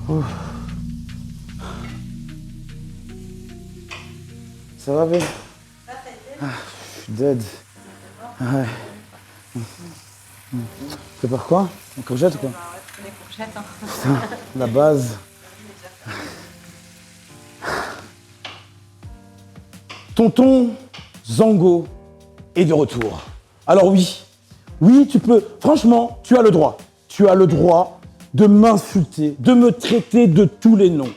Ouf. Ça va, bébé? Ah, je suis dead. Ah ouais. C'est par quoi? Une courgette ou quoi? Les courgettes. Hein. Putain, la base. Tonton Zango est de retour. Alors oui, tu peux, franchement, tu as le droit. Tu as le droit de m'insulter, de me traiter de tous les noms.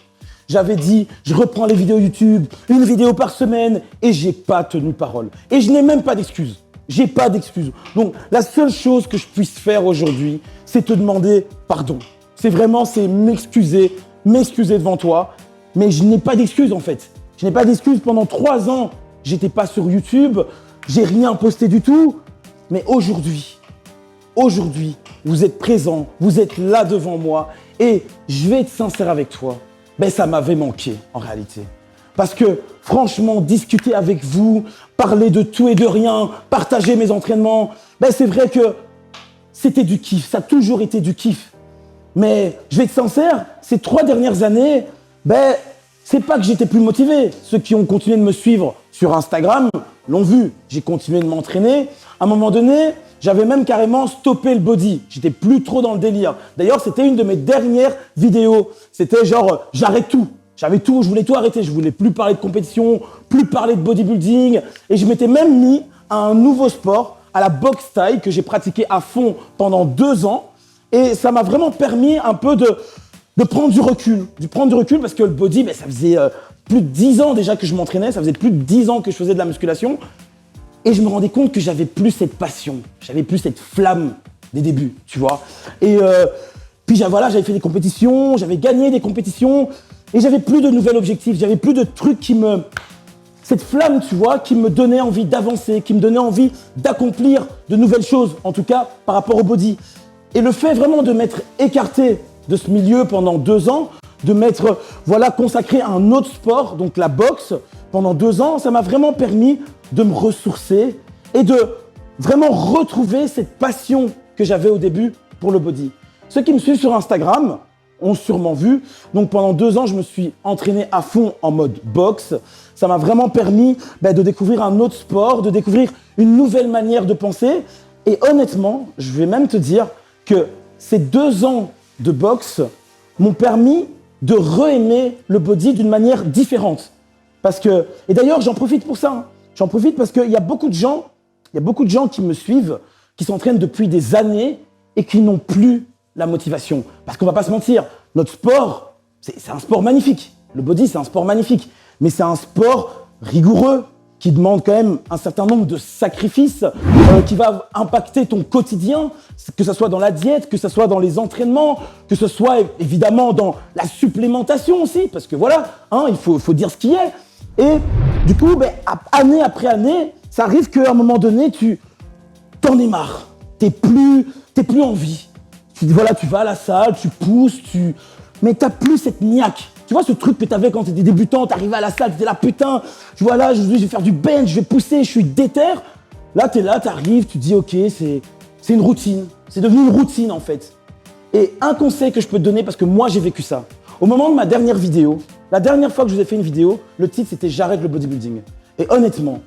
J'avais dit, je reprends les vidéos YouTube, une vidéo par semaine, et j'ai pas tenu parole. Et je n'ai même pas d'excuses. J'ai pas d'excuses. Donc, la seule chose que je puisse faire aujourd'hui, c'est te demander pardon. C'est m'excuser devant toi. Mais je n'ai pas d'excuses en fait. Je n'ai pas d'excuses. Pendant 3 ans, j'étais pas sur YouTube, j'ai rien posté du tout. Mais aujourd'hui, vous êtes présents, vous êtes là devant moi, et je vais être sincère avec toi. Ben, ça m'avait manqué en réalité. Parce que franchement, discuter avec vous, parler de tout et de rien, partager mes entraînements, ben, c'est vrai que c'était du kiff, ça a toujours été du kiff. Mais je vais être sincère, ces 3 dernières années, ben, c'est pas que j'étais plus motivé. Ceux qui ont continué de me suivre sur Instagram l'ont vu. J'ai continué de m'entraîner. À un moment donné, j'avais même carrément stoppé le body. J'étais plus trop dans le délire. D'ailleurs, c'était une de mes dernières vidéos. C'était genre, j'arrête tout. J'avais tout, je voulais tout arrêter. Je voulais plus parler de compétition, plus parler de bodybuilding. Et je m'étais même mis à un nouveau sport, à la boxe thaï, que j'ai pratiqué à fond pendant 2 ans. Et ça m'a vraiment permis un peu de prendre du recul. Parce que le body, ben, ça faisait plus de 10 ans déjà que je m'entraînais. Ça faisait plus de 10 ans que je faisais de la musculation. Et je me rendais compte que j'avais plus cette passion, j'avais plus cette flamme des débuts, tu vois. Et puis voilà, j'avais fait des compétitions, j'avais gagné des compétitions, et j'avais plus de nouveaux objectifs, j'avais plus de trucs cette flamme, tu vois, qui me donnait envie d'avancer, qui me donnait envie d'accomplir de nouvelles choses, en tout cas par rapport au body. Et le fait vraiment de m'être écarté de ce milieu pendant 2 ans, de m'être consacré à un autre sport, donc la boxe, pendant 2 ans, ça m'a vraiment permis de me ressourcer et de vraiment retrouver cette passion que j'avais au début pour le body. Ceux qui me suivent sur Instagram ont sûrement vu. Donc pendant 2 ans, je me suis entraîné à fond en mode boxe. Ça m'a vraiment permis de découvrir un autre sport, de découvrir une nouvelle manière de penser. Et honnêtement, je vais même te dire que ces 2 ans de boxe m'ont permis de re-aimer le body d'une manière différente. Et d'ailleurs, j'en profite pour ça. Hein. J'en profite parce qu'il y a beaucoup de gens qui me suivent, qui s'entraînent depuis des années et qui n'ont plus la motivation. Parce qu'on va pas se mentir, notre sport, c'est un sport magnifique. Le body, c'est un sport magnifique. Mais c'est un sport rigoureux qui demande quand même un certain nombre de sacrifices, qui va impacter ton quotidien, que ce soit dans la diète, que ce soit dans les entraînements, que ce soit évidemment dans la supplémentation aussi. Parce que voilà, hein, il faut dire ce qui est. Et du coup, année après année, ça arrive qu'à un moment donné, t'en es marre. T'es plus en vie. Tu vas à la salle, tu pousses, mais t'as plus cette niaque. Tu vois ce truc que t'avais quand t'étais débutant, t'arrivais à la salle, t'étais là, putain, je vais faire du bench, je vais pousser, je suis déter. Là, t'es là, t'arrives, tu te dis, ok, c'est une routine. C'est devenu une routine en fait. Et un conseil que je peux te donner, parce que moi j'ai vécu ça. Au moment de ma dernière vidéo, la dernière fois que je vous ai fait une vidéo, le titre c'était « J'arrête le bodybuilding ». Et honnêtement,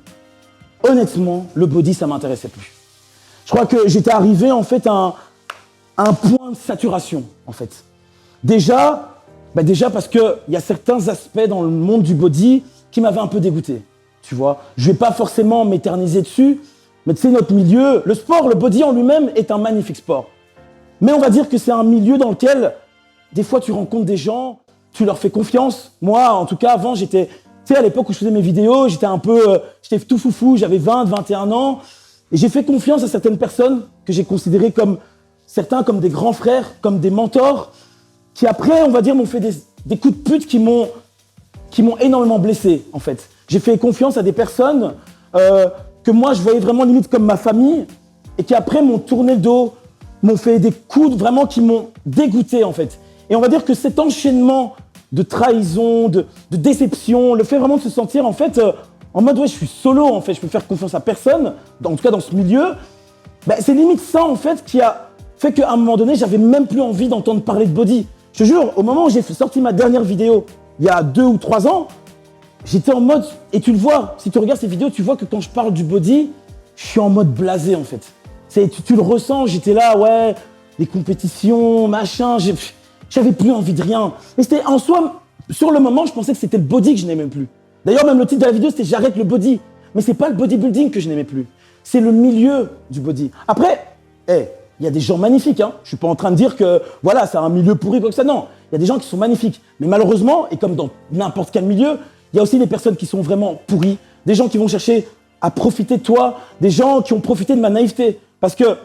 le body, ça m'intéressait plus. Je crois que j'étais arrivé en fait à un point de saturation en fait. Déjà parce qu'il y a certains aspects dans le monde du body qui m'avaient un peu dégoûté. Tu vois, je vais pas forcément m'éterniser dessus, mais tu sais, notre milieu, le sport, le body en lui-même est un magnifique sport. Mais on va dire que c'est un milieu dans lequel, des fois, tu rencontres des gens, tu leur fais confiance. Moi, en tout cas, avant, j'étais, tu sais, à l'époque où je faisais mes vidéos, j'étais tout foufou, j'avais 20, 21 ans. Et j'ai fait confiance à certaines personnes que j'ai considérées certains comme des grands frères, comme des mentors, qui après, on va dire, m'ont fait des coups de pute qui m'ont énormément blessé, en fait. J'ai fait confiance à des personnes que moi, je voyais vraiment limite comme ma famille et qui après m'ont tourné le dos, m'ont fait des coups vraiment qui m'ont dégoûté, en fait. Et on va dire que cet enchaînement de trahison, de déception, le fait vraiment de se sentir, en fait, en mode, ouais, je suis solo, en fait, je peux faire confiance à personne, en tout cas dans ce milieu, c'est limite ça, en fait, qui a fait qu'à un moment donné, j'avais même plus envie d'entendre parler de body. Je te jure, au moment où j'ai sorti ma dernière vidéo, il y a 2 ou 3 ans, j'étais en mode, et tu le vois, si tu regardes ces vidéos, tu vois que quand je parle du body, je suis en mode blasé en fait. Tu le ressens, j'étais là, ouais, les compétitions, machin, j'avais plus envie de rien. Mais c'était en soi, sur le moment, je pensais que c'était le body que je n'aimais plus. D'ailleurs, même le titre de la vidéo, c'était j'arrête le body. Mais c'est pas le bodybuilding que je n'aimais plus. C'est le milieu du body. Après, il y a des gens magnifiques, hein. Je suis pas en train de dire que, voilà, c'est un milieu pourri, quoi que ça. Non, il y a des gens qui sont magnifiques. Mais malheureusement, et comme dans n'importe quel milieu, il y a aussi des personnes qui sont vraiment pourries. Des gens qui vont chercher à profiter de toi. Des gens qui ont profité de ma naïveté. Parce que,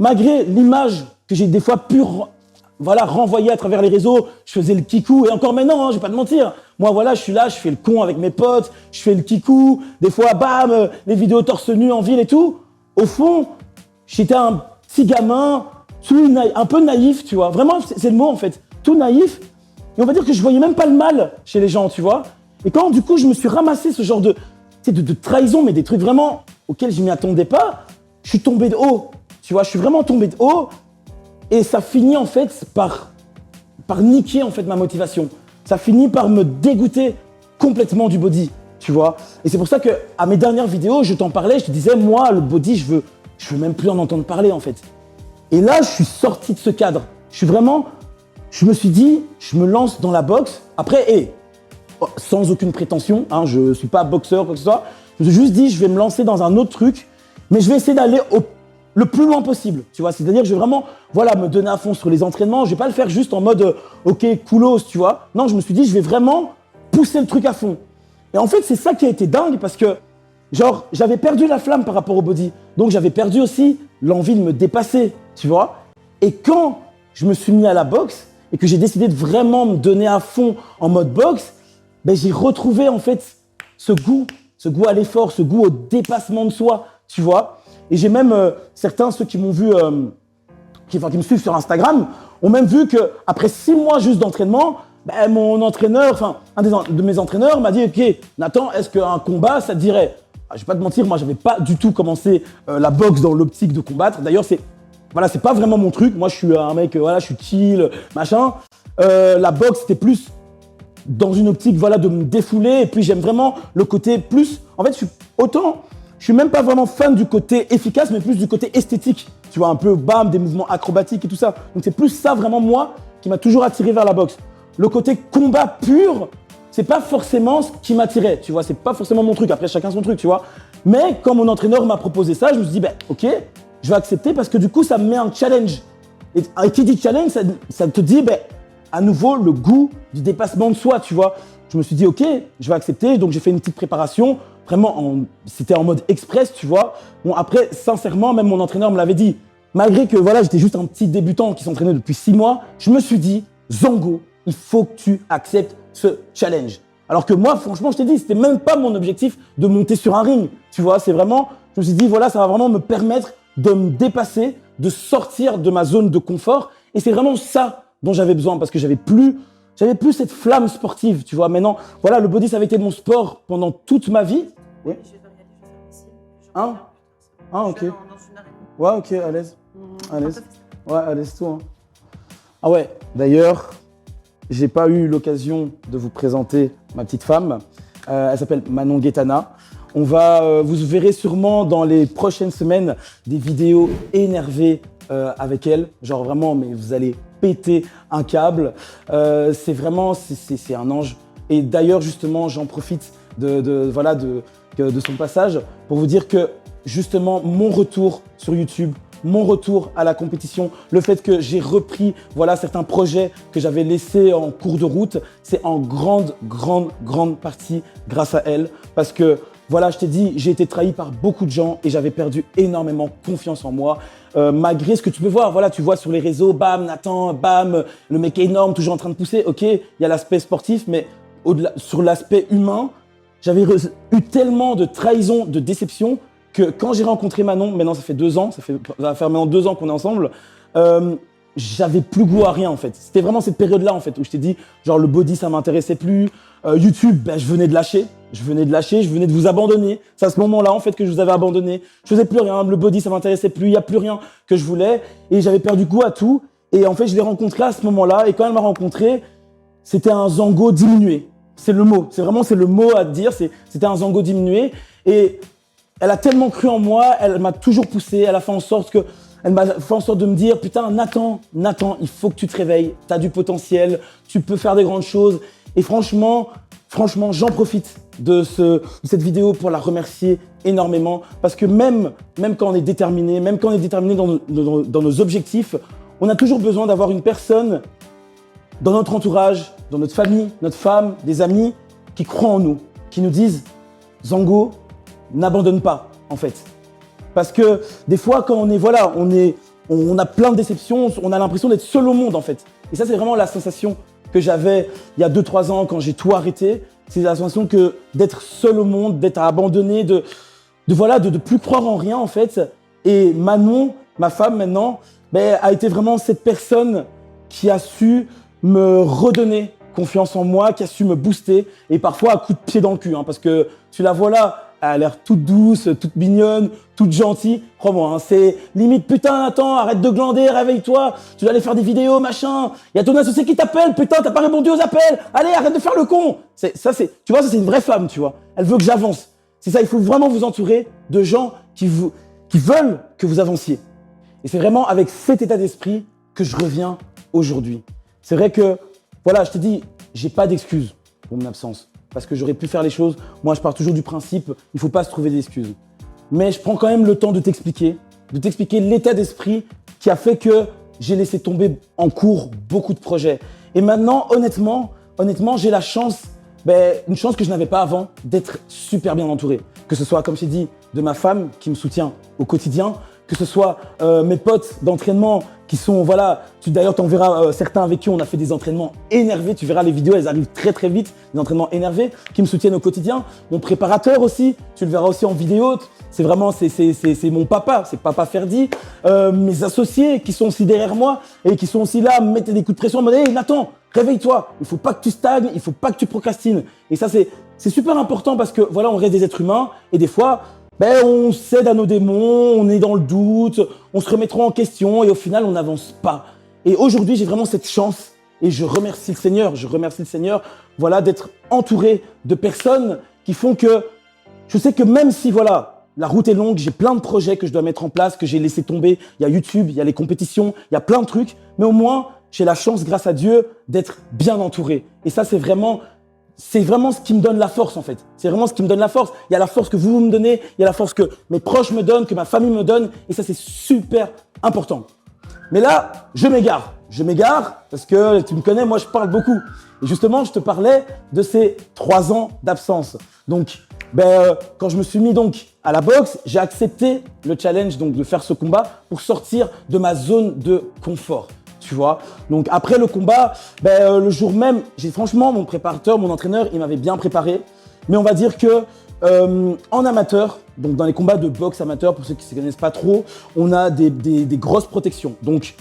malgré l'image que j'ai des fois pu renvoyer à travers les réseaux, je faisais le kikou. Et encore maintenant, hein, je vais pas te mentir. Moi, voilà, je suis là, je fais le con avec mes potes, je fais le kikou. Des fois, bam, les vidéos torse nu en ville et tout. Au fond, j'étais un petit gamin, un peu naïf, tu vois. Vraiment, c'est le mot en fait. Tout naïf. Et on va dire que je voyais même pas le mal chez les gens, tu vois. Et quand du coup, je me suis ramassé ce genre de trahison, mais des trucs vraiment auxquels je m'y attendais pas, je suis tombé de haut. Tu vois, je suis vraiment tombé de haut. Et ça finit en fait par niquer en fait ma motivation. Ça finit par me dégoûter complètement du body, tu vois. Et c'est pour ça que à mes dernières vidéos, je t'en parlais, je te disais, moi, le body, je veux même plus en entendre parler en fait. Et là, je suis sorti de ce cadre. Je me suis dit, je me lance dans la boxe. Après, sans aucune prétention, hein, je suis pas boxeur, quoi que ce soit. Je me suis juste dit, je vais me lancer dans un autre truc, mais je vais essayer d'aller le plus loin possible, tu vois. C'est-à-dire que je vais vraiment, voilà, me donner à fond sur les entraînements. Je vais pas le faire juste en mode, ok, coolos, tu vois. Non, je me suis dit, je vais vraiment pousser le truc à fond. Et en fait, c'est ça qui a été dingue parce que, genre, j'avais perdu la flamme par rapport au body. Donc, j'avais perdu aussi l'envie de me dépasser, tu vois. Et quand je me suis mis à la boxe et que j'ai décidé de vraiment me donner à fond en mode boxe, ben, j'ai retrouvé en fait ce goût à l'effort, ce goût au dépassement de soi, tu vois. Et j'ai même certains, ceux qui m'ont vu, qui me suivent sur Instagram, ont même vu qu'après 6 mois juste d'entraînement, ben, mon entraîneur, enfin un de mes entraîneurs m'a dit « Ok, Nathan, est-ce qu'un combat, ça te dirait ?» Je vais pas te mentir, moi, j'avais pas du tout commencé la boxe dans l'optique de combattre. D'ailleurs, c'est pas vraiment mon truc. Moi, je suis un mec, voilà, je suis chill, machin. La boxe, c'était plus dans une optique, voilà, de me défouler. Et puis, j'aime vraiment le côté plus. En fait, je suis même pas vraiment fan du côté efficace, mais plus du côté esthétique. Tu vois, un peu bam, des mouvements acrobatiques et tout ça. Donc, c'est plus ça vraiment moi qui m'a toujours attiré vers la boxe. Le côté combat pur, c'est pas forcément ce qui m'attirait, tu vois, c'est pas forcément mon truc. Après, chacun son truc, tu vois. Mais quand mon entraîneur m'a proposé ça, je me suis dit, ben, ok, je vais accepter parce que du coup, ça me met un challenge. Et qui dit challenge, ça te dit, ben, à nouveau, le goût du dépassement de soi, tu vois. Je me suis dit, ok, je vais accepter. Donc, j'ai fait une petite préparation. Vraiment, c'était en mode express, tu vois. Bon, après, sincèrement, même mon entraîneur me l'avait dit. Malgré que, voilà, j'étais juste un petit débutant qui s'entraînait depuis 6 mois, je me suis dit, Zango, il faut que tu acceptes ce challenge. Alors que moi, franchement, je t'ai dit, c'était même pas mon objectif de monter sur un ring. Tu vois, c'est vraiment, je me suis dit, voilà, ça va vraiment me permettre de me dépasser, de sortir de ma zone de confort. Et c'est vraiment ça dont j'avais besoin parce que j'avais plus cette flamme sportive, tu vois. Maintenant, voilà, le body, ça avait été mon sport pendant toute ma vie. Oui. Hein? Ah, ok. Ouais, ok, à l'aise. À l'aise. Ouais, à l'aise tout. Hein. Ah ouais, d'ailleurs, j'ai pas eu l'occasion de vous présenter ma petite femme. Elle s'appelle Manon Guetana. Vous verrez sûrement dans les prochaines semaines des vidéos énervées avec elle. Genre vraiment, mais vous allez péter un câble. C'est un ange. Et d'ailleurs, justement, j'en profite de son passage pour vous dire que justement, mon retour sur YouTube, mon retour à la compétition, le fait que j'ai repris certains projets que j'avais laissés en cours de route, c'est en grande partie grâce à elle. Parce que, voilà, je t'ai dit, j'ai été trahi par beaucoup de gens et j'avais perdu énormément confiance en moi. Malgré ce que tu peux voir, voilà, tu vois sur les réseaux, bam, Nathan, bam, le mec est énorme, toujours en train de pousser. Ok, il y a l'aspect sportif, mais sur l'aspect humain, j'avais eu tellement de trahison, de déception, que quand j'ai rencontré Manon, maintenant ça fait 2 ans, ça va faire maintenant 2 ans qu'on est ensemble, j'avais plus goût à rien en fait. C'était vraiment cette période-là en fait où je t'ai dit, genre le body ça m'intéressait plus, YouTube, ben, je venais de lâcher, je venais de vous abandonner. C'est à ce moment-là en fait que je vous avais abandonné. Je faisais plus rien, le body ça m'intéressait plus, il y a plus rien que je voulais et j'avais perdu goût à tout. Et en fait, je l'ai rencontrée à ce moment-là. Et quand elle m'a rencontré, c'était un Zango diminué. C'est le mot. C'est le mot à dire. C'était un Zango diminué. Et elle a tellement cru en moi. Elle m'a toujours poussé. Elle m'a fait en sorte de me dire, putain, Nathan, il faut que tu te réveilles. Tu as du potentiel. Tu peux faire des grandes choses. Et franchement, j'en profite de cette vidéo pour la remercier énormément. Parce que même quand on est déterminé, dans nos objectifs, on a toujours besoin d'avoir une personne dans notre entourage, dans notre famille, notre femme, des amis qui croient en nous, qui nous disent « Zango, n'abandonne pas, en fait ». Parce que des fois, quand on a plein de déceptions, on a l'impression d'être seul au monde, en fait. Et ça, c'est vraiment la sensation que j'avais il y a 2-3 ans quand j'ai tout arrêté. C'est la sensation que d'être seul au monde, d'être abandonné, de plus croire en rien, en fait. Et Manon, ma femme maintenant, a été vraiment cette personne qui a su me redonner confiance en moi, qui a su me booster, et parfois à coups de pied dans le cul, parce que tu la vois là, elle a l'air toute douce, toute mignonne, toute gentille. Crois-moi, c'est limite, putain, attends, arrête de glander, réveille-toi, tu dois aller faire des vidéos, machin. Il y a ton associé qui t'appelle, putain, t'as pas répondu aux appels. Allez, arrête de faire le con. Tu vois, ça c'est une vraie femme, tu vois. Elle veut que j'avance. C'est ça, il faut vraiment vous entourer de gens qui veulent que vous avanciez. Et c'est vraiment avec cet état d'esprit que je reviens aujourd'hui. C'est vrai que, voilà, je te dis, j'ai pas d'excuses pour mon absence. Parce que j'aurais pu faire les choses. Moi, je pars toujours du principe, il ne faut pas se trouver d'excuses. Mais je prends quand même le temps de t'expliquer l'état d'esprit qui a fait que j'ai laissé tomber en cours beaucoup de projets. Et maintenant, honnêtement, j'ai la chance, une chance que je n'avais pas avant, d'être super bien entouré. Que ce soit, comme je t'ai dit, de ma femme qui me soutient au quotidien, que ce soit mes potes d'entraînement qui sont, d'ailleurs, tu en verras certains avec qui on a fait des entraînements énervés. Tu verras les vidéos, elles arrivent très très vite, des entraînements énervés qui me soutiennent au quotidien. Mon préparateur aussi, tu le verras aussi en vidéo. C'est mon papa, c'est Papa Ferdi. Mes associés qui sont aussi derrière moi et qui sont aussi là à me mettre des coups de pression, me dire « Hey Nathan, réveille-toi, il faut pas que tu stagnes, il faut pas que tu procrastines ». Et ça, c'est super important parce que on reste des êtres humains et des fois, on cède à nos démons, on est dans le doute, on se remet trop en question et au final, on n'avance pas. Et aujourd'hui, j'ai vraiment cette chance et je remercie le Seigneur, d'être entouré de personnes qui font que je sais que même si, la route est longue, j'ai plein de projets que je dois mettre en place, que j'ai laissé tomber. Il y a YouTube, il y a les compétitions, il y a plein de trucs, mais au moins, j'ai la chance, grâce à Dieu, d'être bien entouré. Et ça, c'est vraiment ce qui me donne la force, en fait. C'est vraiment ce qui me donne la force. Il y a la force que vous me donnez, il y a la force que mes proches me donnent, que ma famille me donne. Et ça, c'est super important. Mais là, je m'égare parce que tu me connais, moi, je parle beaucoup. Et justement, je te parlais de ces 3 ans d'absence. Donc, quand je me suis mis à la boxe, j'ai accepté le challenge de faire ce combat pour sortir de ma zone de confort. Tu vois, donc après le combat, le jour même, franchement, mon préparateur, mon entraîneur, il m'avait bien préparé. Mais on va dire que en amateur, donc dans les combats de boxe amateur, pour ceux qui ne se connaissent pas trop, on a des grosses protections. Donc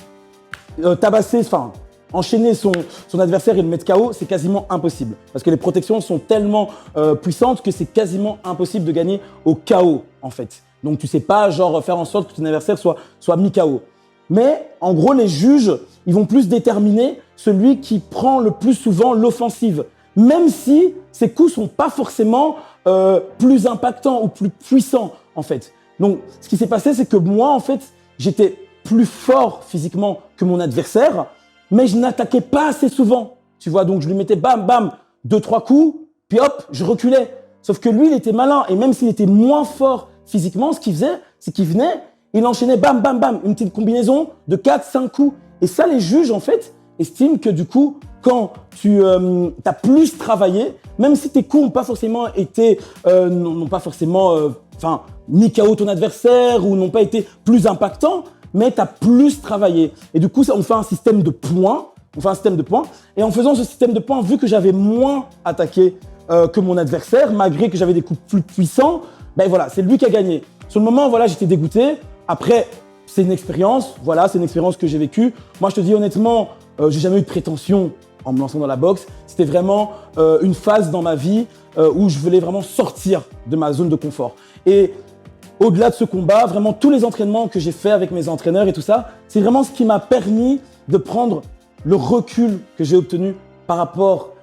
enchaîner son adversaire et le mettre KO, c'est quasiment impossible. Parce que les protections sont tellement puissantes que c'est quasiment impossible de gagner au KO, en fait. Donc tu sais pas, faire en sorte que ton adversaire soit mis KO. Mais en gros, les juges, ils vont plus déterminer celui qui prend le plus souvent l'offensive. Même si ses coups sont pas forcément plus impactants ou plus puissants, en fait. Donc, ce qui s'est passé, c'est que moi, en fait, j'étais plus fort physiquement que mon adversaire, mais je n'attaquais pas assez souvent. Tu vois, donc je lui mettais bam, bam, 2-3 coups, puis hop, je reculais. Sauf que lui, il était malin, et même s'il était moins fort physiquement, ce qu'il faisait, c'est qu'il venait, il enchaînait bam, bam, bam, une petite combinaison de 4-5 coups. Et ça, les juges, en fait, estiment que du coup, quand tu as plus travaillé, même si tes coups n'ont pas forcément été, mis KO ton adversaire ou n'ont pas été plus impactants, mais tu as plus travaillé. Et du coup, on fait un système de points. Et en faisant ce système de points, vu que j'avais moins attaqué que mon adversaire, malgré que j'avais des coups plus puissants, c'est lui qui a gagné. Sur le moment, j'étais dégoûté. Après, c'est une expérience. C'est une expérience que j'ai vécue. Moi, je te dis honnêtement, j'ai jamais eu de prétention en me lançant dans la boxe. C'était vraiment une phase dans ma vie où je voulais vraiment sortir de ma zone de confort. Et au-delà de ce combat, vraiment tous les entraînements que j'ai faits avec mes entraîneurs et tout ça, c'est vraiment ce qui m'a permis de prendre le recul que j'ai obtenu par rapport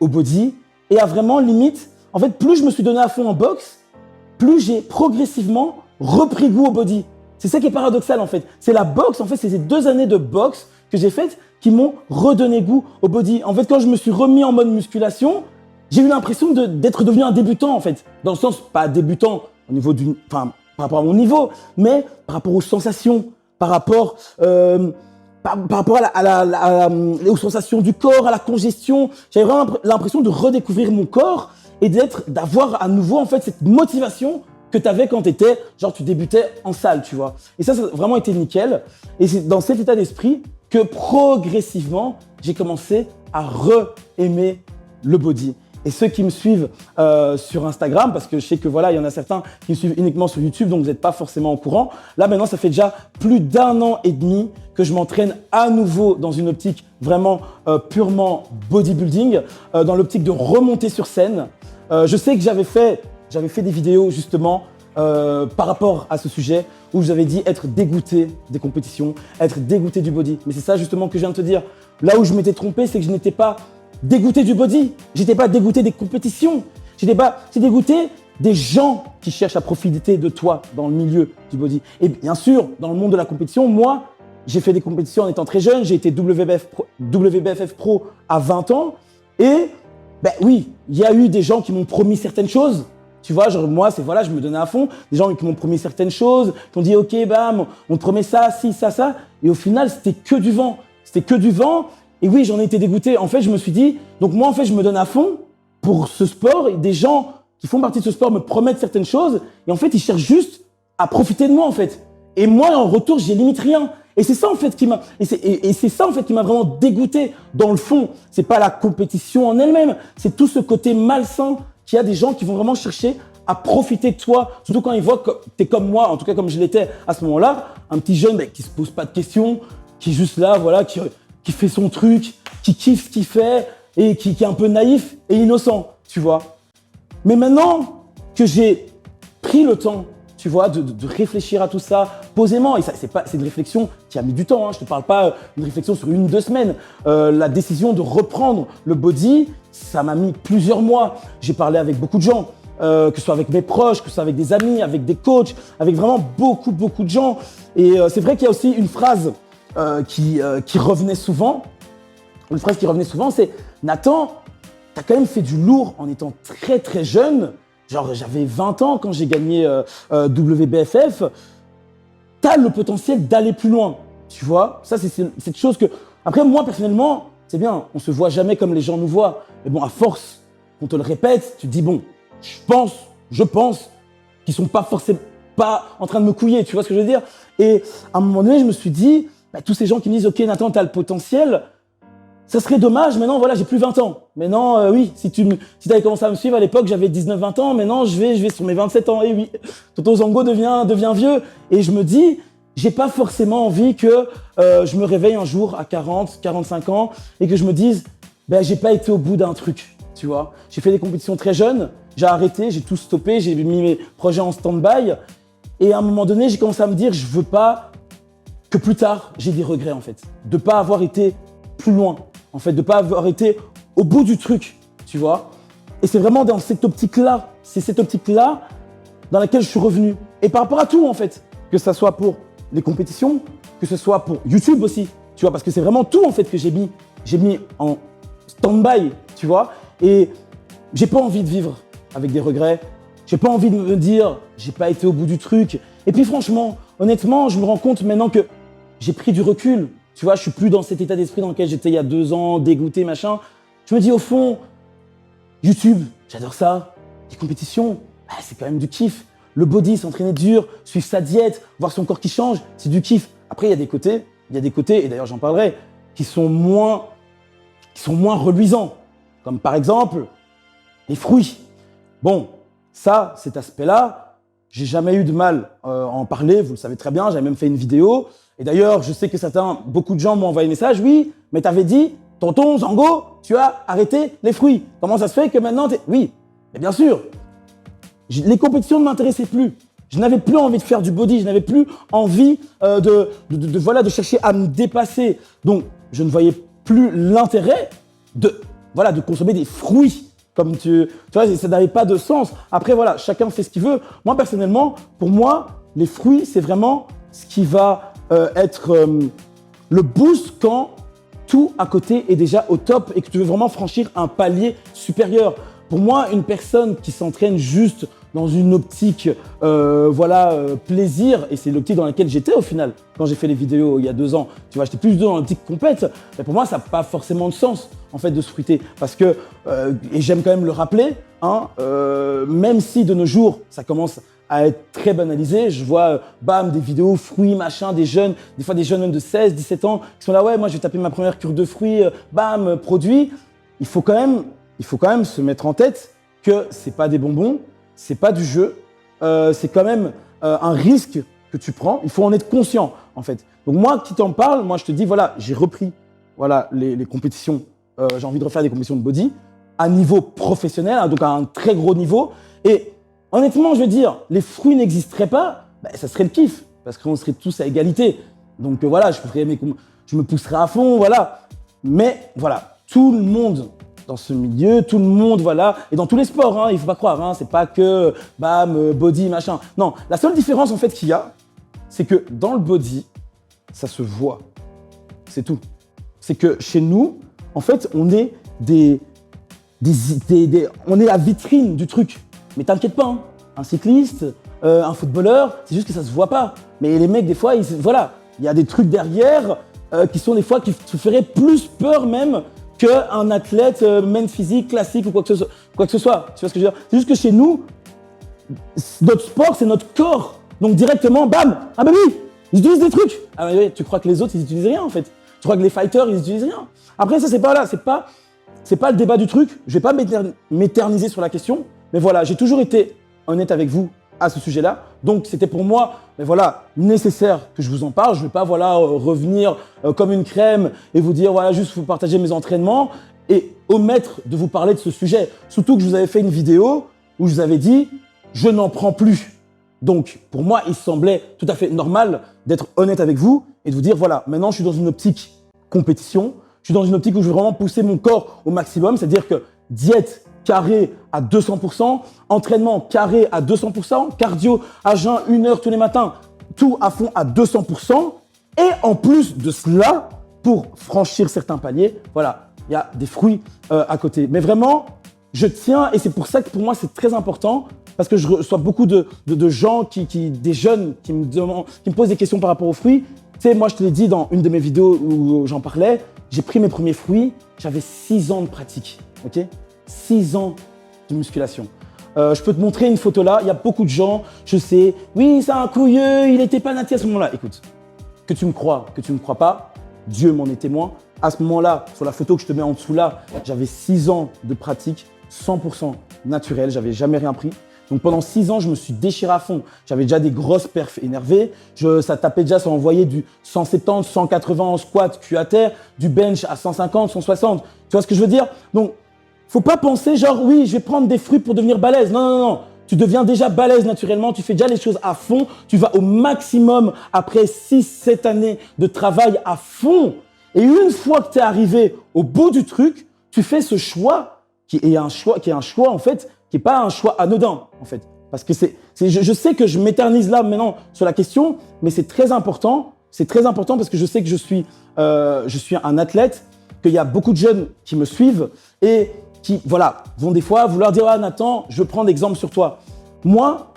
au body et à vraiment limite, en fait, plus je me suis donné à fond en boxe, plus j'ai progressivement repris goût au body. C'est ça qui est paradoxal en fait. C'est la boxe, en fait, c'est ces 2 années de boxe que j'ai faites qui m'ont redonné goût au body. En fait, quand je me suis remis en mode musculation, j'ai eu l'impression d'être devenu un débutant en fait. Dans le sens, pas débutant au niveau par rapport à mon niveau, mais par rapport aux sensations, par rapport aux sensations du corps, à la congestion. J'avais vraiment l'impression de redécouvrir mon corps et d'avoir à nouveau en fait cette motivation que tu avais quand tu débutais en salle, tu vois. Et ça a vraiment été nickel. Et c'est dans cet état d'esprit que progressivement, j'ai commencé à re-aimer le body. Et ceux qui me suivent sur Instagram, parce que je sais que voilà, il y en a certains qui me suivent uniquement sur YouTube, donc vous n'êtes pas forcément au courant. Là, maintenant, ça fait déjà plus d'1 an et demi que je m'entraîne à nouveau dans une optique vraiment purement bodybuilding, dans l'optique de remonter sur scène. Je sais que j'avais fait des vidéos justement par rapport à ce sujet où j'avais dit être dégoûté des compétitions, être dégoûté du body. Mais c'est ça justement que je viens de te dire. Là où je m'étais trompé, c'est que je n'étais pas dégoûté du body, j'étais pas dégoûté des compétitions, j'étais dégoûté des gens qui cherchent à profiter de toi dans le milieu du body. Et bien sûr, dans le monde de la compétition, moi, j'ai fait des compétitions en étant très jeune, j'ai été WBFF Pro à 20 ans et oui, il y a eu des gens qui m'ont promis certaines choses. Tu vois, genre moi, je me donnais à fond. Des gens qui m'ont promis certaines choses, qui ont dit ok, bam, on te promet ça, ci, ça. Et au final, c'était que du vent. C'était que du vent. Et oui, j'en ai été dégoûté. En fait, je me suis dit, donc moi, en fait, je me donne à fond pour ce sport. Et des gens qui font partie de ce sport me promettent certaines choses. Et en fait, ils cherchent juste à profiter de moi, en fait. Et moi, en retour, j'ai limite rien. Et c'est ça, en fait, qui m'a vraiment dégoûté. Dans le fond, c'est pas la compétition en elle-même. C'est tout ce côté malsain qu'il y a des gens qui vont vraiment chercher à profiter de toi. Surtout quand ils voient que t'es comme moi, en tout cas comme je l'étais à ce moment-là. Un petit jeune qui se pose pas de questions, qui est juste là, voilà, qui fait son truc, qui kiffe ce qu'il fait et qui est un peu naïf et innocent, tu vois. Mais maintenant que j'ai pris le temps, tu vois, de réfléchir à tout ça posément, et ça, c'est une réflexion qui a mis du temps, hein, je te parle pas d'une réflexion sur 1-2 semaines. La décision de reprendre le body, ça m'a mis plusieurs mois. J'ai parlé avec beaucoup de gens, que ce soit avec mes proches, que ce soit avec des amis, avec des coachs, avec vraiment beaucoup de gens. Et c'est vrai qu'il y a aussi une phrase qui revenait souvent. Une phrase qui revenait souvent, c'est « Nathan, t'as quand même fait du lourd en étant très très jeune. Genre, j'avais 20 ans quand j'ai gagné WBFF. T'as le potentiel d'aller plus loin. » Tu vois, ça, c'est cette chose que… Après, moi, personnellement, c'est bien, on se voit jamais comme les gens nous voient. Mais bon, à force qu'on te le répète, tu te dis « Bon, je pense qu'ils sont pas forcément pas en train de me couiller. » Tu vois ce que je veux dire? Et à un moment donné, je me suis dit… tous ces gens qui me disent « Ok, Nathan, t'as le potentiel. » Ça serait dommage, maintenant, voilà, j'ai plus 20 ans. Maintenant, oui, si t'avais commencé à me suivre à l'époque, j'avais 19-20 ans. Maintenant, je vais sur mes 27 ans. Et oui, Toto Zango devient vieux. Et je me dis, j'ai pas forcément envie que je me réveille un jour à 40, 45 ans et que je me dise, j'ai pas été au bout d'un truc, tu vois. J'ai fait des compétitions très jeunes, j'ai arrêté, j'ai tout stoppé, j'ai mis mes projets en stand-by. Et à un moment donné, j'ai commencé à me dire, je veux pas que plus tard, j'ai des regrets, en fait. De pas avoir été plus loin. En fait, de pas avoir été au bout du truc, tu vois. Et c'est vraiment dans cette optique-là, dans laquelle je suis revenu. Et par rapport à tout, en fait, que ça soit pour les compétitions, que ce soit pour YouTube aussi, tu vois, parce que c'est vraiment tout, en fait, que j'ai mis en stand-by, tu vois. Et j'ai pas envie de vivre avec des regrets. J'ai pas envie de me dire, j'ai pas été au bout du truc. Et puis franchement, honnêtement, je me rends compte maintenant que j'ai pris du recul. Tu vois, je suis plus dans cet état d'esprit dans lequel j'étais il y a 2 ans, dégoûté, machin. Je me dis au fond, YouTube, j'adore ça. Les compétitions, c'est quand même du kiff. Le body, s'entraîner dur, suivre sa diète, voir son corps qui change, c'est du kiff. Après, il y a des côtés, et d'ailleurs j'en parlerai, qui sont moins reluisants. Comme par exemple, les fruits. Bon, ça, cet aspect-là, j'ai jamais eu de mal à en parler, vous le savez très bien, j'avais même fait une vidéo. Et d'ailleurs, je sais que beaucoup de gens m'ont envoyé un message. Oui, mais t'avais dit, tonton Zango, tu as arrêté les fruits. Comment ça se fait que maintenant Oui, mais bien sûr, les compétitions ne m'intéressaient plus. Je n'avais plus envie de faire du body, je n'avais plus envie de chercher à me dépasser. Donc, je ne voyais plus l'intérêt de consommer des fruits. Comme tu vois, ça n'avait pas de sens. Après, voilà, chacun fait ce qu'il veut. Moi, personnellement, pour moi, les fruits, c'est vraiment ce qui va être le boost quand tout à côté est déjà au top et que tu veux vraiment franchir un palier supérieur. Pour moi, une personne qui s'entraîne juste dans une optique plaisir, et c'est l'optique dans laquelle j'étais au final quand j'ai fait les vidéos il y a 2 ans. Tu vois, j'étais plus dans l'optique compète, mais pour moi, ça n'a pas forcément de sens en fait de se fruiter parce que, et j'aime quand même le rappeler, même si de nos jours, ça commence à être très banalisé. Je vois, des vidéos fruits, machin, des jeunes, des fois des jeunes même de 16, 17 ans qui sont là, ouais, moi je vais taper ma première cure de fruits, produit. Il faut quand même se mettre en tête que c'est pas des bonbons, c'est pas du jeu, c'est quand même un risque que tu prends. Il faut en être conscient, en fait. Donc moi, qui t'en parle, moi je te dis, voilà, j'ai repris les compétitions. J'ai envie de refaire des compétitions de body à niveau professionnel, donc à un très gros niveau. Et honnêtement, je veux dire, les fruits n'existeraient pas, ça serait le kiff, parce qu'on serait tous à égalité. Donc voilà, je me pousserais à fond, voilà. Mais voilà, tout le monde dans ce milieu, tout le monde, voilà, et dans tous les sports, il ne faut pas croire, c'est pas que body, machin. Non, la seule différence en fait qu'il y a, c'est que dans le body, ça se voit. C'est tout. C'est que chez nous, en fait, on est on est la vitrine du truc. Mais t'inquiète pas, un cycliste, un footballeur, c'est juste que ça se voit pas. Mais les mecs, des fois, il y a des trucs derrière qui sont des fois qui te feraient plus peur même qu'un athlète même physique, classique ou quoi que ce soit. Tu vois ce que je veux dire? C'est juste que chez nous, notre sport, c'est notre corps. Donc directement, bam, ah bah oui, ils utilisent des trucs. Ah bah oui, tu crois que les autres, ils utilisent rien en fait. Tu crois que les fighters, ils utilisent rien. Après, ça, c'est pas le débat du truc. Je vais pas m'éterniser sur la question. Mais voilà, j'ai toujours été honnête avec vous à ce sujet-là. Donc, c'était pour moi, nécessaire que je vous en parle. Je ne vais pas, revenir comme une crème et vous dire, juste vous partager mes entraînements et omettre de vous parler de ce sujet. Surtout que je vous avais fait une vidéo où je vous avais dit, je n'en prends plus. Donc, pour moi, il semblait tout à fait normal d'être honnête avec vous et de vous dire, voilà, maintenant, je suis dans une optique compétition. Je suis dans une optique où je veux vraiment pousser mon corps au maximum. C'est-à-dire que diète carré à 200%, entraînement carré à 200%, cardio à jeun 1 heure tous les matins, tout à fond à 200%. Et en plus de cela, pour franchir certains paliers, il y a des fruits à côté. Mais vraiment, je tiens, et c'est pour ça que pour moi, c'est très important, parce que je reçois beaucoup de gens, des jeunes qui me posent des questions par rapport aux fruits. Tu sais, moi, je te l'ai dit dans une de mes vidéos où j'en parlais, j'ai pris mes premiers fruits, j'avais 6 ans de pratique, ok ? 6 ans de musculation. Je peux te montrer une photo là, il y a beaucoup de gens, je sais, oui, c'est un couilleux, il n'était pas natif à ce moment-là. Écoute, que tu me crois pas, Dieu m'en est témoin. À ce moment-là, sur la photo que je te mets en dessous là, j'avais 6 ans de pratique, 100% naturel, j'avais jamais rien pris. Donc pendant 6 ans, je me suis déchiré à fond. J'avais déjà des grosses perfs énervées. Ça tapait déjà, ça envoyait du 170, 180 en squat, cul à terre, du bench à 150, 160. Tu vois ce que je veux dire? Donc, faut pas penser genre, oui, je vais prendre des fruits pour devenir balèze. Non, non, non. Tu deviens déjà balèze naturellement. Tu fais déjà les choses à fond. Tu vas au maximum après 6-7 années de travail à fond. Et une fois que tu es arrivé au bout du truc, tu fais ce choix qui est un choix en fait, qui n'est pas un choix anodin, en fait. Parce que je sais que je m'éternise là maintenant sur la question, mais c'est très important. C'est très important parce que je sais que je suis un athlète, qu'il y a beaucoup de jeunes qui me suivent et qui, vont des fois vouloir dire « Ah Nathan, je prends d'exemple sur toi ». Moi,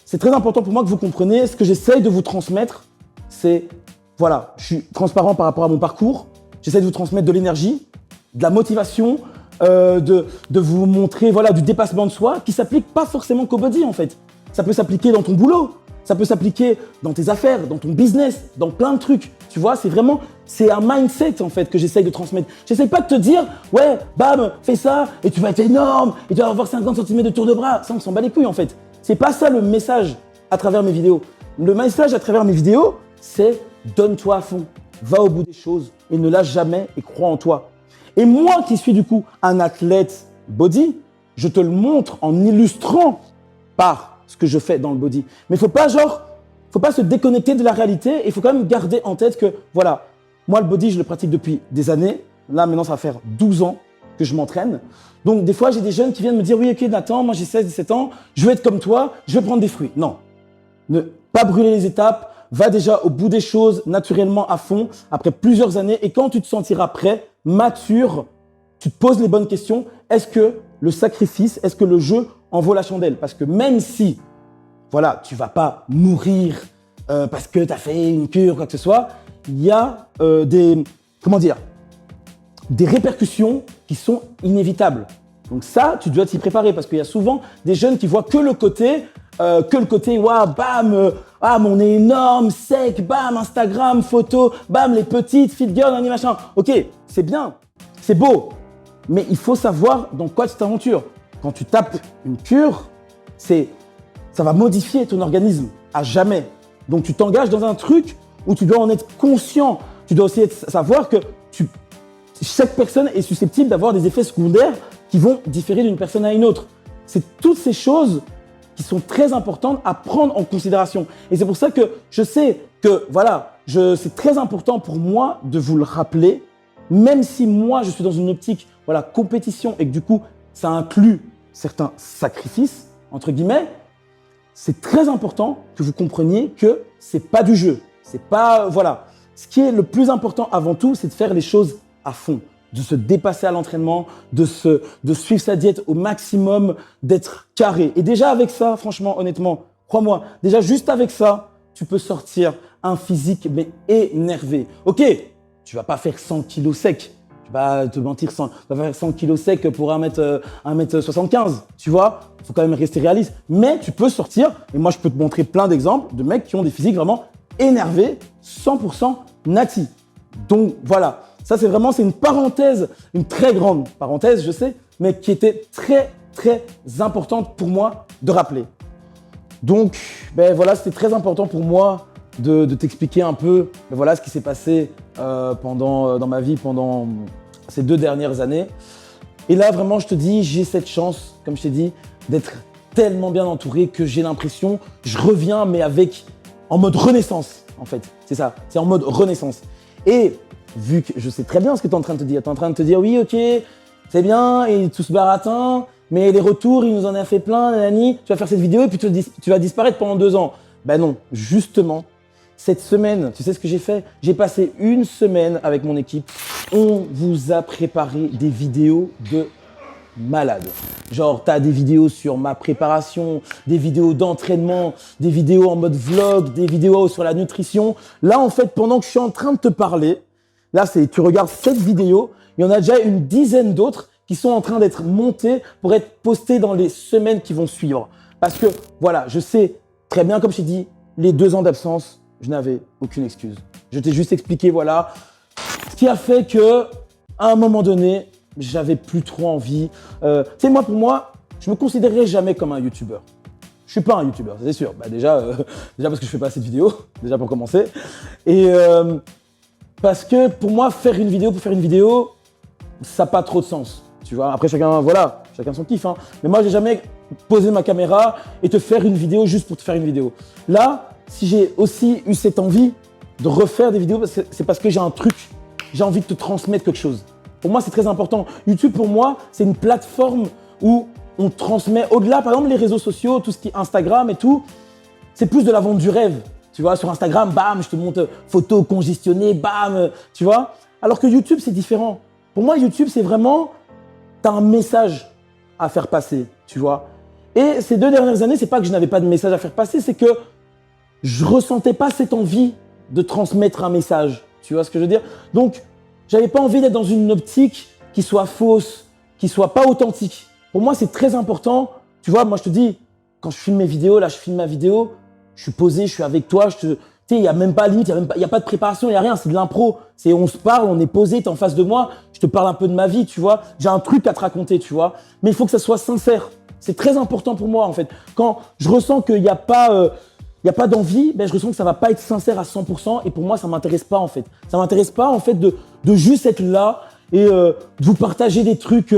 c'est très important pour moi que vous compreniez ce que j'essaye de vous transmettre, c'est, je suis transparent par rapport à mon parcours, j'essaie de vous transmettre de l'énergie, de la motivation, de vous montrer du dépassement de soi qui s'applique pas forcément qu'au body en fait. Ça peut s'appliquer dans ton boulot, ça peut s'appliquer dans tes affaires, dans ton business, dans plein de trucs. Tu vois, c'est un mindset en fait que j'essaye de transmettre. J'essaye pas de te dire ouais, bam, fais ça et tu vas être énorme et tu vas avoir 50 cm de tour de bras. Ça, on s'en bat les couilles en fait. C'est pas ça le message à travers mes vidéos. Le message à travers mes vidéos, c'est donne-toi à fond, va au bout des choses et ne lâche jamais et crois en toi. Et moi qui suis du coup un athlète body, je te le montre en illustrant par ce que je fais dans le body. Mais faut pas se déconnecter de la réalité et il faut quand même garder en tête que, voilà, moi, le body, je le pratique depuis des années. Là, maintenant, ça va faire 12 ans que je m'entraîne. Donc, des fois, j'ai des jeunes qui viennent me dire, oui, ok, Nathan, moi, j'ai 16, 17 ans, je veux être comme toi, je veux prendre des fruits. Non. Ne pas brûler les étapes, va déjà au bout des choses, naturellement, à fond, après plusieurs années. Et quand tu te sentiras prêt, mature, tu te poses les bonnes questions. Est-ce que le sacrifice, est-ce que le jeu en vaut la chandelle? Parce que même si, voilà, tu vas pas mourir parce que tu as fait une cure, quoi que ce soit, il y a des répercussions qui sont inévitables. Donc ça, tu dois t'y préparer parce qu'il y a souvent des jeunes qui voient que le côté, waouh, bam, on est énorme, sec, bam, Instagram, photo, bam, les petites, fit girl, nani, machin. Ok, c'est bien, c'est beau, mais il faut savoir dans quoi tu t'aventures. Quand tu tapes une cure, ça va modifier ton organisme à jamais. Donc tu t'engages dans un truc où tu dois en être conscient. Tu dois aussi savoir que chaque personne est susceptible d'avoir des effets secondaires qui vont différer d'une personne à une autre. C'est toutes ces choses qui sont très importantes à prendre en considération. Et c'est pour ça que je sais que c'est très important pour moi de vous le rappeler, même si moi je suis dans une optique compétition et que du coup ça inclut certains sacrifices, entre guillemets, c'est très important que vous compreniez que c'est pas du jeu. C'est pas, Ce qui est le plus important avant tout, c'est de faire les choses à fond, de se dépasser à l'entraînement, de suivre sa diète au maximum, d'être carré. Et déjà avec ça, franchement, honnêtement, crois-moi, déjà juste avec ça, tu peux sortir un physique mais énervé. Ok, tu vas pas faire 100 kilos secs. Tu vas te mentir, tu vas faire 100 kilos secs pour 1m75, tu vois. Il faut quand même rester réaliste. Mais tu peux sortir, et moi je peux te montrer plein d'exemples de mecs qui ont des physiques vraiment énervés, 100% nati. Donc voilà, ça c'est une parenthèse, une très grande parenthèse, je sais, mais qui était très très importante pour moi de rappeler. Donc c'était très important pour moi de t'expliquer un peu ce qui s'est passé dans ma vie pendant ces 2 dernières années. Et là, vraiment, je te dis, j'ai cette chance, comme je t'ai dit, d'être tellement bien entouré que j'ai l'impression, je reviens, mais en mode renaissance, en fait. C'est ça, c'est en mode renaissance. Et vu que je sais très bien ce que tu es en train de te dire, tu es en train de te dire, oui, ok, c'est bien, et tout ce baratin, mais les retours, il nous en a fait plein, nanani, tu vas faire cette vidéo et puis tu vas disparaître pendant 2 ans. Ben non, justement, cette semaine, tu sais ce que j'ai fait? J'ai passé une semaine avec mon équipe. On vous a préparé des vidéos de malade. Genre, tu as des vidéos sur ma préparation, des vidéos d'entraînement, des vidéos en mode vlog, des vidéos sur la nutrition. Là, en fait, pendant que je suis en train de te parler, tu regardes cette vidéo, il y en a déjà une dizaine d'autres qui sont en train d'être montées pour être postées dans les semaines qui vont suivre. Parce que, je sais très bien, comme je t'ai dit, les 2 ans d'absence, je n'avais aucune excuse. Je t'ai juste expliqué, ce qui a fait que, à un moment donné, j'avais plus trop envie. Pour moi, je me considérerais jamais comme un youtubeur. Je suis pas un youtubeur, c'est sûr. Déjà parce que je fais pas assez de vidéos, déjà pour commencer. Et parce que pour moi, faire une vidéo pour faire une vidéo, ça n'a pas trop de sens. Tu vois, après chacun son kiff. Hein. Mais moi, j'ai jamais posé ma caméra et te faire une vidéo juste pour te faire une vidéo. Là, si j'ai aussi eu cette envie de refaire des vidéos, c'est parce que j'ai envie de te transmettre quelque chose. Pour moi, c'est très important. YouTube, pour moi, c'est une plateforme où on transmet au-delà, par exemple, les réseaux sociaux, tout ce qui est Instagram et tout, c'est plus de la vente du rêve. Tu vois, sur Instagram, bam, je te montre photos congestionnées, bam, tu vois. Alors que YouTube, c'est différent. Pour moi, YouTube, c'est vraiment, tu as un message à faire passer, tu vois. Et ces 2 dernières années, c'est pas que je n'avais pas de message à faire passer, c'est que je ressentais pas cette envie de transmettre un message. Tu vois ce que je veux dire? Donc, j'avais pas envie d'être dans une optique qui soit fausse, qui soit pas authentique. Pour moi, c'est très important. Tu vois, moi, je te dis, quand je filme mes vidéos, je filme ma vidéo, je suis posé, je suis avec toi, il n'y a même pas de limite, il n'y a pas de préparation, il n'y a rien, c'est de l'impro. On se parle, on est posé, tu es en face de moi, je te parle un peu de ma vie, tu vois. J'ai un truc à te raconter, tu vois. Mais il faut que ça soit sincère. C'est très important pour moi, en fait. Quand je ressens qu'il n'y a pas d'envie, je ressens que ça va pas être sincère à 100% et pour moi, ça m'intéresse pas, en fait. Ça m'intéresse pas, en fait, de juste être là et de vous partager des trucs.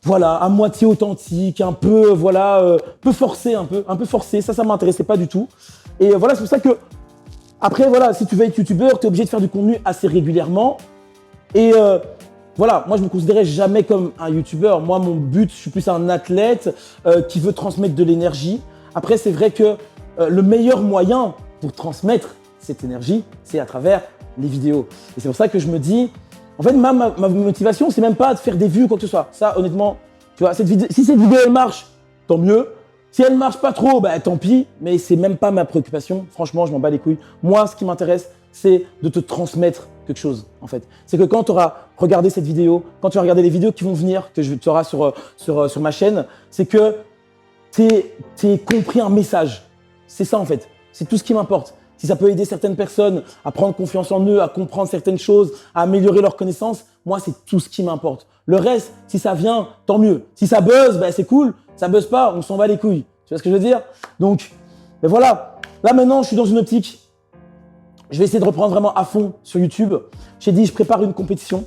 voilà, à moitié authentique, un peu, voilà, peu forcé, un peu forcé. Ça m'intéressait pas du tout. Et voilà, c'est pour ça que, après, voilà, si tu veux être youtubeur, tu es obligé de faire du contenu assez régulièrement. Et voilà, moi je me considérais jamais comme un youtubeur. Moi, mon but, je suis plus un athlète qui veut transmettre de l'énergie. Après, c'est vrai que le meilleur moyen pour transmettre cette énergie, c'est à travers les vidéos. Et c'est pour ça que je me dis, en fait, ma motivation, c'est même pas de faire des vues ou quoi que ce soit. Ça, honnêtement, tu vois, si cette vidéo elle marche, tant mieux. Si elle ne marche pas trop, bah tant pis. Mais c'est même pas ma préoccupation. Franchement, je m'en bats les couilles. Moi, ce qui m'intéresse, c'est de te transmettre quelque chose, en fait. C'est que quand tu auras regardé cette vidéo, quand tu vas regarder les vidéos qui vont venir, que tu auras sur ma chaîne, c'est que tu as compris un message. C'est ça, en fait. C'est tout ce qui m'importe. Si ça peut aider certaines personnes à prendre confiance en eux, à comprendre certaines choses, à améliorer leurs connaissances, moi, c'est tout ce qui m'importe. Le reste, si ça vient, tant mieux. Si ça buzz, bah, c'est cool. Ça buzz pas, on s'en bat les couilles. Tu vois ce que je veux dire? Donc, ben voilà. Là, maintenant, je suis dans une optique. Je vais essayer de reprendre vraiment à fond sur YouTube. J'ai dit, je prépare une compétition.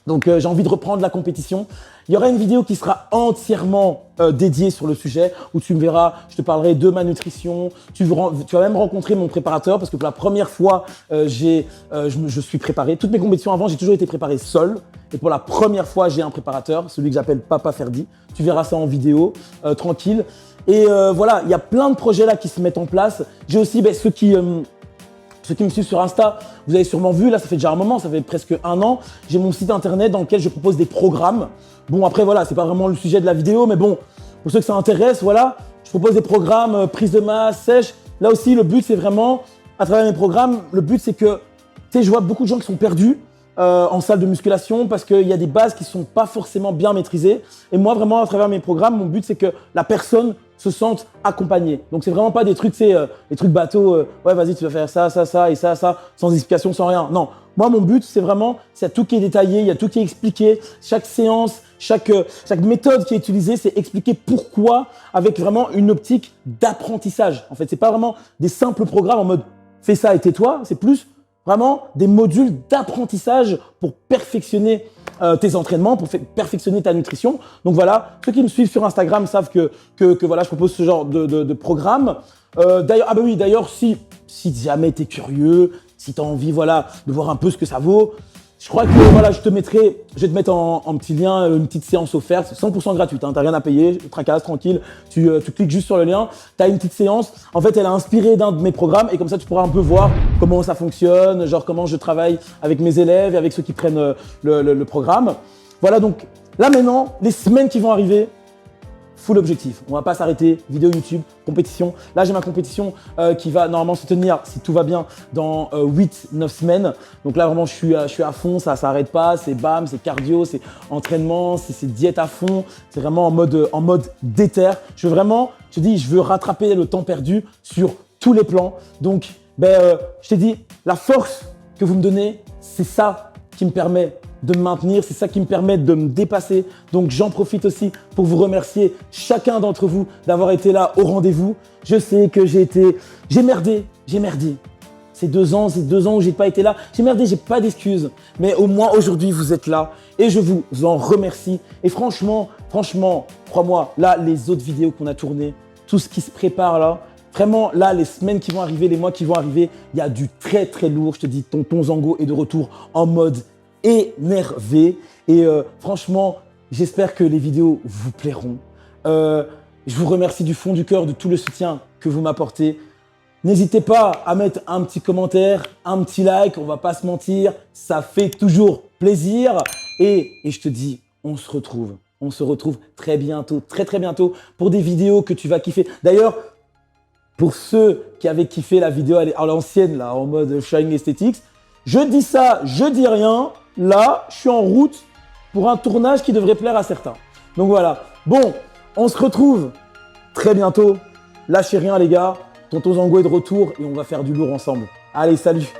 Donc, j'ai envie de reprendre la compétition. Il y aura une vidéo qui sera entièrement dédiée sur le sujet où tu me verras, je te parlerai de ma nutrition. Tu vas même rencontrer mon préparateur parce que pour la première fois, je suis préparé. Toutes mes compétitions avant, j'ai toujours été préparé seul. Et pour la première fois, j'ai un préparateur, celui que j'appelle Papa Ferdi. Tu verras ça en vidéo, tranquille. Et voilà, il y a plein de projets là qui se mettent en place. J'ai aussi ceux qui me suivent sur Insta, vous avez sûrement vu, là ça fait déjà un moment, ça fait presque 1 an, j'ai mon site internet dans lequel je propose des programmes. Bon après voilà, c'est pas vraiment le sujet de la vidéo, mais bon, pour ceux que ça intéresse, voilà, je propose des programmes, prise de masse, sèche. Là aussi, le but c'est vraiment, à travers mes programmes, le but c'est que, tu sais, je vois beaucoup de gens qui sont perdus en salle de musculation parce qu'il y a des bases qui sont pas forcément bien maîtrisées. Et moi vraiment, à travers mes programmes, mon but c'est que la personne se sentent accompagnés. Donc c'est vraiment pas des trucs, c'est des trucs bateaux, ouais vas-y tu vas faire ça, ça, ça et ça, ça, sans explication, sans rien. Non, moi mon but c'est vraiment, c'est tout qui est détaillé, il y a tout qui est expliqué, chaque séance, chaque méthode qui est utilisée, c'est expliquer pourquoi avec vraiment une optique d'apprentissage. En fait, c'est pas vraiment des simples programmes en mode fais ça et tais-toi, c'est plus vraiment des modules d'apprentissage pour perfectionner tes entraînements, pour perfectionner ta nutrition. Donc voilà, ceux qui me suivent sur Instagram savent que voilà, je propose ce genre de programme. D'ailleurs, si jamais tu es curieux, si tu as envie voilà, de voir un peu ce que ça vaut, je crois que voilà, je vais te mettre en petit lien une petite séance offerte, 100% gratuite, hein, tu n'as rien à payer, tracasse, tranquille, tu cliques juste sur le lien, tu as une petite séance. En fait, elle a inspiré d'un de mes programmes et comme ça, tu pourras un peu voir comment ça fonctionne, genre comment je travaille avec mes élèves et avec ceux qui prennent le programme. Voilà, donc là maintenant, les semaines qui vont arriver, full objectif. On va pas s'arrêter, vidéo YouTube, compétition. Là, j'ai ma compétition qui va normalement se tenir, si tout va bien, dans 8-9 semaines. Donc là, vraiment, je suis à fond, ça s'arrête pas. C'est bam, c'est cardio, c'est entraînement, c'est diète à fond. C'est vraiment en mode déter. Je veux rattraper le temps perdu sur tous les plans. Donc, je t'ai dit, la force que vous me donnez, c'est ça qui me permet de me maintenir, c'est ça qui me permet de me dépasser. Donc j'en profite aussi pour vous remercier chacun d'entre vous d'avoir été là au rendez-vous. Je sais que j'ai merdé. Ces 2 ans où j'ai pas été là, j'ai merdé, j'ai pas d'excuses. Mais au moins aujourd'hui vous êtes là et je vous en remercie. Et franchement, crois-moi, là les autres vidéos qu'on a tournées, tout ce qui se prépare là, vraiment là les semaines qui vont arriver, les mois qui vont arriver, il y a du très très lourd. Je te dis, Tonton Zango est de retour en mode énervé et franchement j'espère que les vidéos vous plairont. Je vous remercie du fond du cœur de tout le soutien que vous m'apportez. N'hésitez pas à mettre un petit commentaire, un petit like, on va pas se mentir, ça fait toujours plaisir et je te dis, on se retrouve très bientôt, très très bientôt pour des vidéos que tu vas kiffer. D'ailleurs, pour ceux qui avaient kiffé la vidéo à l'ancienne là en mode Shine Aesthetics, je dis ça, je dis rien. Là, je suis en route pour un tournage qui devrait plaire à certains. Donc voilà. Bon, on se retrouve très bientôt. Lâchez rien les gars. Tonton Zango est de retour et on va faire du lourd ensemble. Allez, salut!